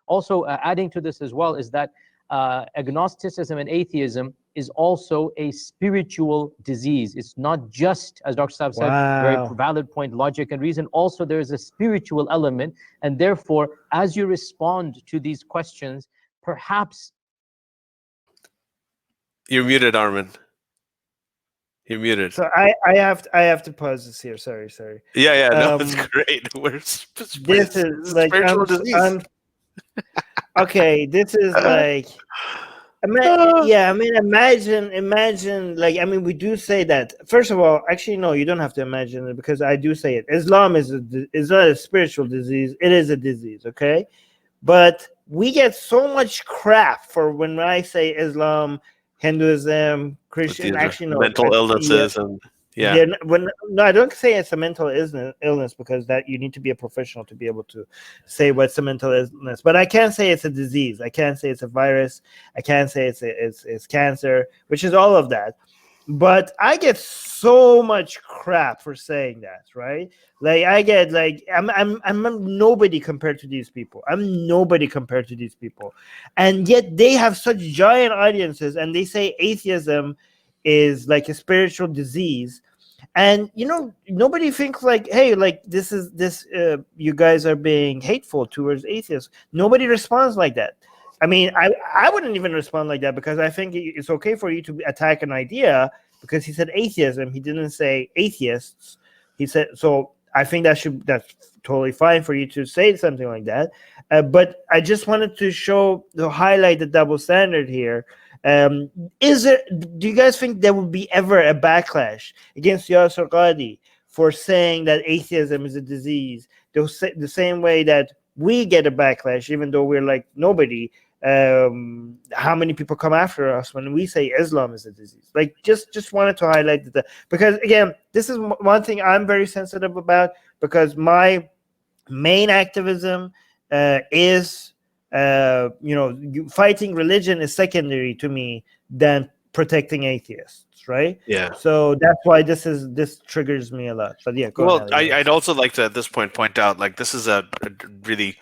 Also, adding to this as well is that agnosticism and atheism is also a spiritual disease. It's not just, as Dr. Saab said, very valid point, logic and reason. Also, there is a spiritual element. And therefore, as you respond to these questions, perhaps... You're muted, Armin. You're muted. So I have to pause this here. Sorry. Yeah, no, it's great. This is like spiritual disease. Okay, this is like, imagine, like, I mean, we do say that. First of all, actually, no, you don't have to imagine it, because I do say it. Islam is not a spiritual disease. It is a disease, okay? But we get so much crap for when I say Islam, Hinduism, Christian, actually, no. Mental illnesses and... Yeah. No, I don't say it's a mental illness, because that you need to be a professional to be able to say what's a mental illness. But I can't say it's a disease. I can't say it's a virus. I can't say it's cancer, which is all of that. But I get so much crap for saying that, right? Like I get like I'm nobody compared to these people. I'm nobody compared to these people, and yet they have such giant audiences, and they say atheism is like a spiritual disease. And nobody thinks like, hey, like this you guys are being hateful towards atheists. Nobody responds like that. I mean, I wouldn't even respond like that, because I think it's okay for you to attack an idea, because he said atheism. He didn't say atheists. He said, so I think that's totally fine for you to say something like that. But I just wanted to highlight the double standard here. Do you guys think there would be ever a backlash against Yasir Qadhi for saying that atheism is a disease, the same way that we get a backlash, even though we're like nobody? How many people come after us when we say Islam is a disease? Like, just wanted to highlight that, because again, this is one thing I'm very sensitive about, because my main activism is fighting religion is secondary to me than protecting atheists, right? Yeah. So that's why this triggers me a lot. But yeah, go ahead. I'd also like to at this point out, like, this is a really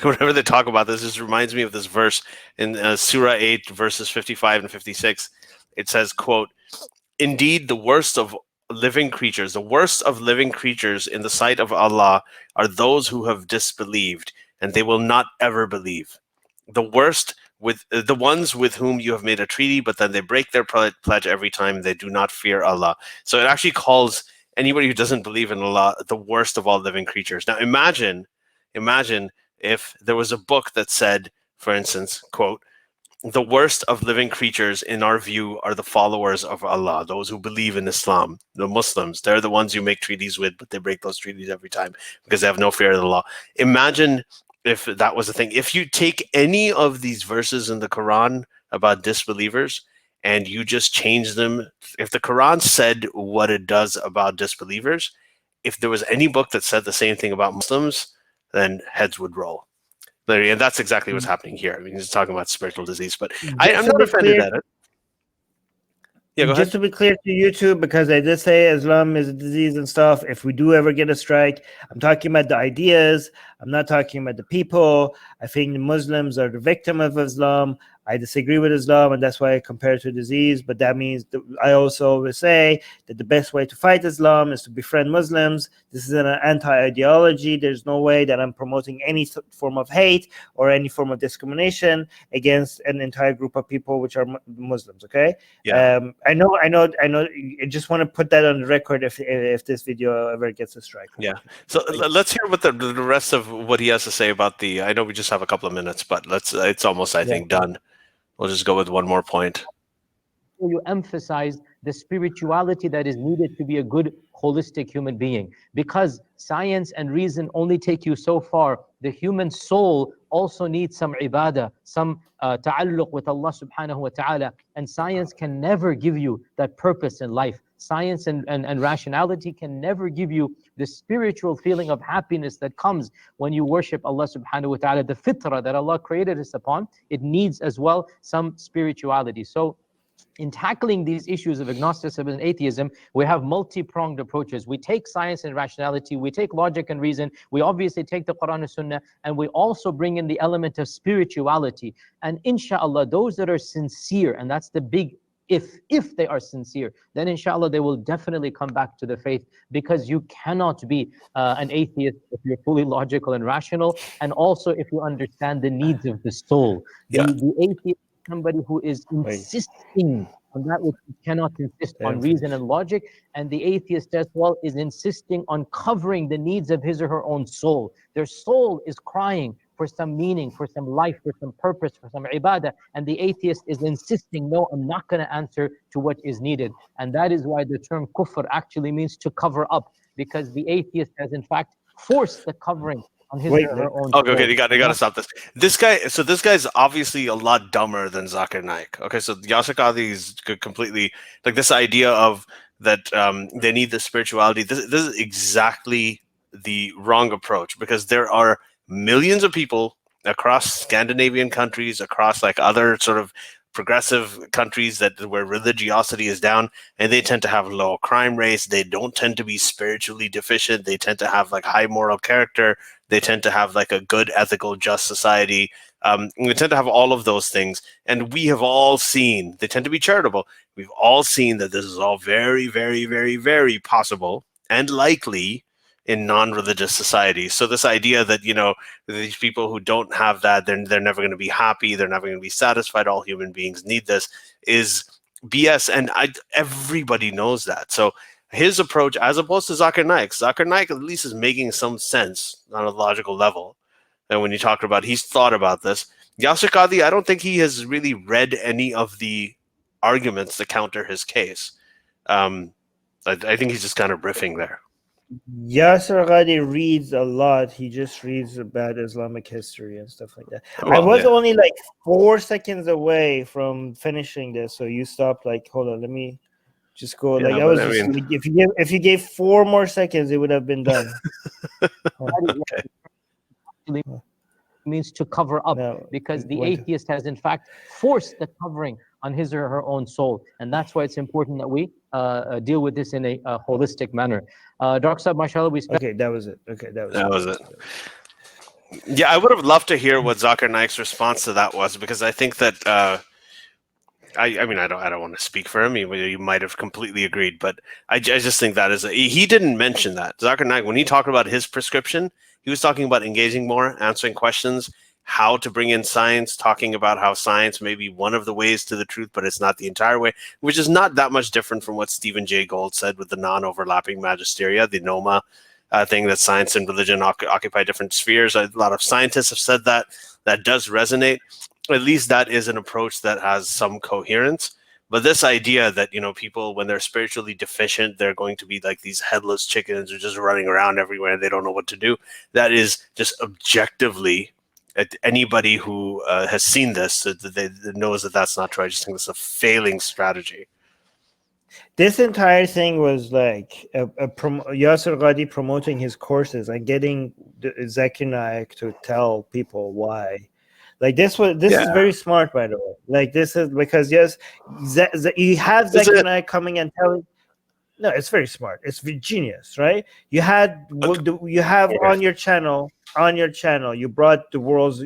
whenever they talk about this, this reminds me of this verse in Surah 8 verses 55 and 56. It says, quote, "Indeed, the worst of living creatures in the sight of Allah are those who have disbelieved, and they will not ever believe. The worst with the ones with whom you have made a treaty, but then they break their pledge every time. They do not fear Allah." So it actually calls anybody who doesn't believe in Allah the worst of all living creatures. Now imagine if there was a book that said, for instance, quote, "The worst of living creatures in our view are the followers of Allah, those who believe in Islam, the Muslims. They're the ones you make treaties with, but they break those treaties every time because they have no fear of the law." Imagine if that was the thing. If you take any of these verses in the Quran about disbelievers and you just change them, if the Quran said what it does about disbelievers, if there was any book that said the same thing about Muslims, then heads would roll. And that's exactly what's happening here. I mean, he's talking about spiritual disease, but I'm not offended at it. Yeah, go ahead. Just to be clear to you too, because I did say Islam is a disease and stuff. If we do ever get a strike, I'm talking about the ideas. I'm not talking about the people. I think the Muslims are the victim of Islam. I disagree with Islam, and that's why I compare it to a disease. But that means I also always say that the best way to fight Islam is to befriend Muslims. This is an anti-ideology. There's no way that I'm promoting any form of hate or any form of discrimination against an entire group of people which are Muslims. Okay. Yeah. I know. I just want to put that on the record if this video ever gets a strike. Yeah. So let's hear what the rest of what he has to say about the. I know we just have a couple of minutes, but it's almost, I think, done. We'll just go with one more point. You emphasize the spirituality that is needed to be a good holistic human being, because science and reason only take you so far. The human soul also needs some ibadah, some ta'alluq with Allah subhanahu wa ta'ala, and science can never give you that purpose in life. Science and rationality can never give you the spiritual feeling of happiness that comes when you worship Allah subhanahu wa ta'ala. The fitrah that Allah created us upon, it needs as well some spirituality. So in tackling these issues of agnosticism and atheism, we have multi-pronged approaches. We take science and rationality, we take logic and reason, we obviously take the Quran and Sunnah, and we also bring in the element of spirituality. And inshallah, those that are sincere, and that's the big if they are sincere, then inshallah they will definitely come back to the faith, because you cannot be an atheist if you're fully logical and rational, and also if you understand the needs of the soul. Yeah. The atheist, somebody who is insisting on that which you cannot insist on reason and logic, and the atheist as well is insisting on covering the needs of his or her own soul. Their soul is crying for some meaning, for some life, for some purpose, for some ibadah, and the atheist is insisting, no, I'm not going to answer to what is needed. And that is why the term kufr actually means to cover up, because the atheist has in fact forced the covering on his or her own. Okay, you got to stop this. This guy's obviously a lot dumber than Zakir Naik. Okay, so Yasir Qadhi is completely like this idea of that they need the spirituality. This is exactly the wrong approach, because there are millions of people across Scandinavian countries, across like other sort of progressive countries where religiosity is down, and they tend to have low crime rates. They don't tend to be spiritually deficient. They tend to have like high moral character. They tend to have like a good, ethical, just society. They tend to have all of those things. And we have all seen, they tend to be charitable. We've all seen that this is all very, very, very, very possible and likely in non-religious societies. So this idea that, these people who don't have that, they're never going to be happy, they're never going to be satisfied, all human beings need this, is BS. And everybody knows that. So his approach, as opposed to Zakir Naik at least is making some sense on a logical level. And when you talk about, he's thought about this. Yasir Qadhi, I don't think he has really read any of the arguments that counter his case. I think he's just kind of riffing there. Yasir Qadhi reads a lot. He just reads about Islamic history and stuff like that. I was only like 4 seconds away from finishing this, so you stopped. Like, hold on, let me just go. Like, if you gave 4 more seconds, it would have been done. Means to cover up, because the atheist has in fact forced the covering on his or her own soul, and that's why it's important that we deal with this in a holistic manner. Dr. Saab, mashallah, that was it. That was it. Yeah, I would have loved to hear what Zakir Naik's response to that was, because I think that I don't want to speak for him. He might have completely agreed, but I just think that he didn't mention that. Zakir Naik, when he talked about his prescription, he was talking about engaging more, answering questions, how to bring in science, talking about how science may be one of the ways to the truth, but it's not the entire way, which is not that much different from what Stephen Jay Gould said with the non-overlapping magisteria, the NOMA thing, that science and religion occupy different spheres. A lot of scientists have said that. That does resonate. At least that is an approach that has some coherence. But this idea that, people, when they're spiritually deficient, they're going to be like these headless chickens who are just running around everywhere and they don't know what to do. That is just objectively, anybody who has seen this, they knows that that's not true. I just think it's a failing strategy. This entire thing was like Yasir Qadhi promoting his courses and getting Zakir Naik to tell people why. Like this is very smart, by the way. Like this is because you have Zakir Naik coming and telling. No, it's very smart. It's genius, right? You have on your channel. You brought the world's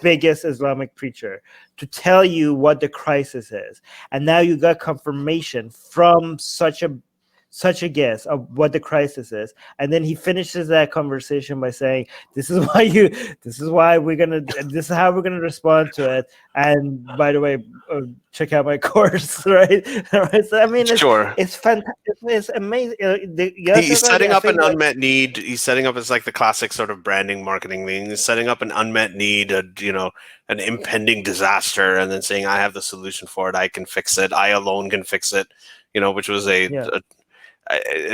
biggest Islamic preacher to tell you what the crisis is, and now you got confirmation from such a guess of what the crisis is, and then he finishes that conversation by saying, this is how we're gonna respond to it, and by the way, check out my course. Right? So, I mean, it's fantastic. It's amazing. He's setting up an unmet need. He's setting up, it's like the classic sort of branding marketing thing. He's setting up an unmet need, an impending disaster, and then saying, I have the solution for it, I can fix it, I alone can fix it, which was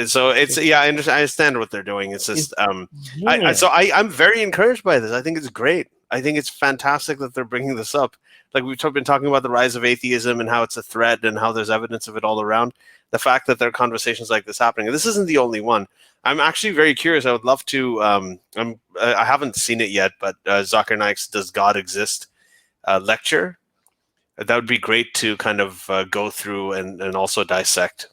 so it's I understand what they're doing. It's just I'm very encouraged by this. I think it's great. I think it's fantastic that they're bringing this up. Like, we've been talking about the rise of atheism and how it's a threat and how there's evidence of it all around. The fact that there are conversations like this happening, and this isn't the only one. I'm actually very curious. I would love to. I haven't seen it yet, but Zakir Naik's "Does God Exist" lecture. That would be great to kind of go through and also dissect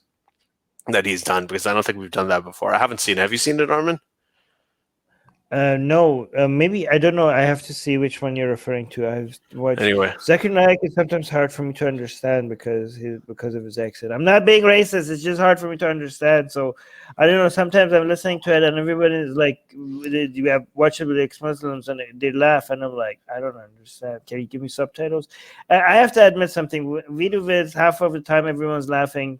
that he's done, because I don't think we've done that before. I haven't seen it. Have you seen it, Armin? No, maybe, I don't know. I have to see which one you're referring to. I've watched. Anyway, Zakir Naik is sometimes hard for me to understand because of his accent. I'm not being racist. It's just hard for me to understand. So I don't know. Sometimes I'm listening to it and everybody is like, you have watched it with ex-Muslims and they laugh, and I'm like, I don't understand. Can you give me subtitles? I have to admit something. Video vids, half of the time everyone's laughing.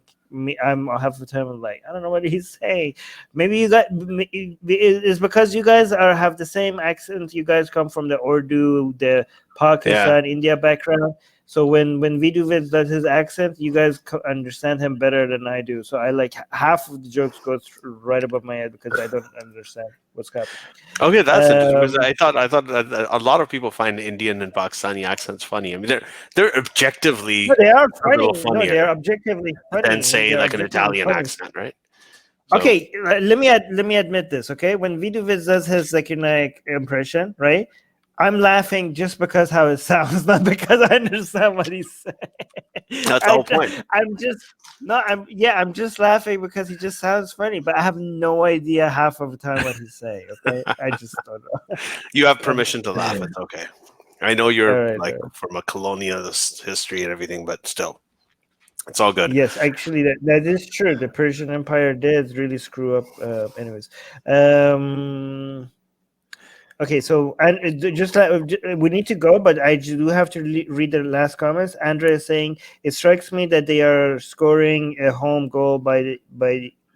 I'm half the time I'm like, I don't know what he's saying. Maybe you got it's because you guys have the same accent. You guys come from the Urdu, the Pakistan, India background. So when Viduvid does his accent, you guys understand him better than I do. So I like half of the jokes go right above my head because I don't understand what's happening. Okay, that's interesting, because I thought that a lot of people find Indian and Pakistani accents funny. I mean, they're objectively they are funny. funnier No, they're objectively funny than say like an Italian funny. accent, right? So, okay, let me admit this. Okay, when Viduvid does his Zakir Naik impression, right? I'm laughing just because how it sounds, not because I understand what he's saying. That's the whole point. I'm just laughing because he just sounds funny, but I have no idea half of the time what he's saying. Okay, I just don't know. You have permission to laugh. It's okay. I know you're right. from a colonialist history and everything, but still, it's all good. Yes, actually, that is true. The Persian Empire did really screw up. Anyways. Okay, so and just we need to go, but I do have to read the last comments. Andrea is saying, it strikes me that they are scoring a home goal by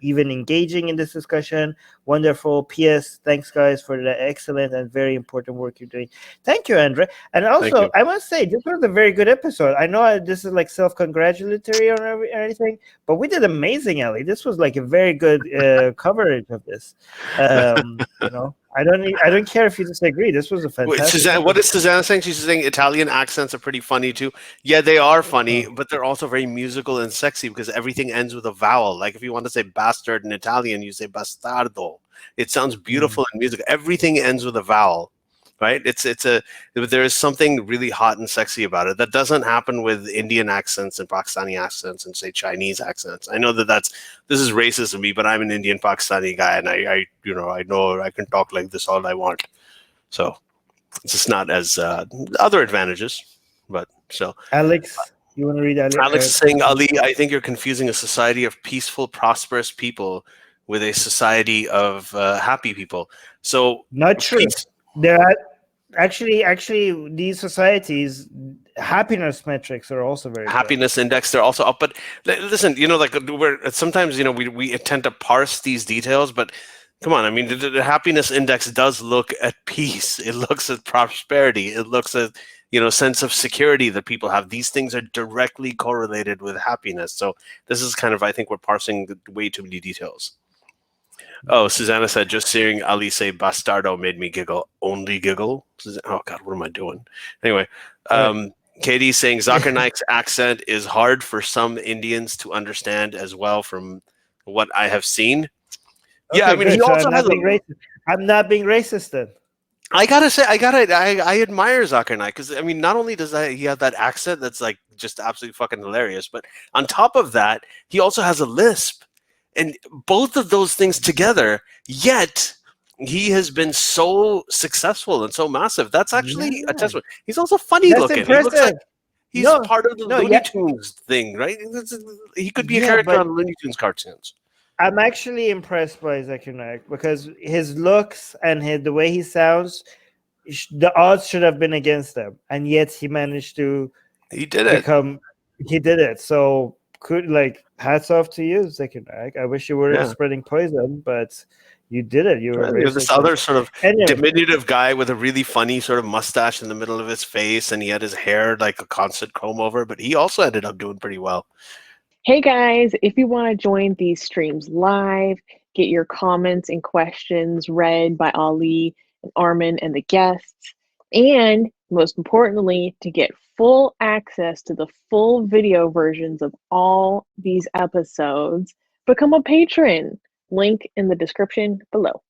even engaging in this discussion. Wonderful. P.S. Thanks, guys, for the excellent and very important work you're doing. Thank you, Andrea. And also, I must say, this was a very good episode. I know this is like self-congratulatory or anything, but we did amazing, Ali. This was like a very good coverage of this. You know, I don't care if you disagree. This was a fantastic. Wait, what is Susanna saying? She's saying Italian accents are pretty funny too. Yeah, they are funny, but they're also very musical and sexy because everything ends with a vowel. Like if you want to say bastard in Italian, you say bastardo. It sounds beautiful in music. Everything ends with a vowel, right? There is something really hot and sexy about it that doesn't happen with Indian accents and Pakistani accents and say Chinese accents. I know this is racist of me, but I'm an Indian Pakistani guy, and I know I can talk like this all I want. So it's just not as other advantages, but so. Alex, you want to read Alex? Alex is saying, Ali, I think you're confusing a society of peaceful, prosperous people with a society of happy people. So not true. There are actually these societies, happiness metrics are also very happiness good. Index, they're also up. But listen, like sometimes we tend to parse these details, but come on, I mean the happiness index does look at peace. It looks at prosperity. It looks at sense of security that people have. These things are directly correlated with happiness. So this is kind of, I think we're parsing way too many details. Oh, Susanna said, just hearing Ali say bastardo made me giggle. Only giggle? Oh, God, what am I doing? Anyway, Katie's saying Zakir Naik's accent is hard for some Indians to understand as well from what I have seen. Okay, yeah, I mean, he also has I'm not being racist then. I gotta say, I admire Zakir Naik because, I mean, not only does he have that accent that's like just absolutely fucking hilarious, but on top of that, he also has a lisp. And both of those things together, yet he has been so successful and so massive. That's actually a testament. He's also funny looking. Impressive. He looks like he's part of the Looney Tunes thing, right? He could be a character on Looney Tunes cartoons. I'm actually impressed by Zakir Naik because his looks and the way he sounds, the odds should have been against him, and yet he managed to. He did it. So. Hats off to you, Zakir Naik. I wish you weren't spreading poison, but you did it. You're this other sort of diminutive guy with a really funny sort of mustache in the middle of his face, and he had his hair like a constant comb over, but he also ended up doing pretty well. Hey guys, if you want to join these streams live, get your comments and questions read by Ali and Armin and the guests, and most importantly, to get full access to the full video versions of all these episodes, become a patron. Link in the description below.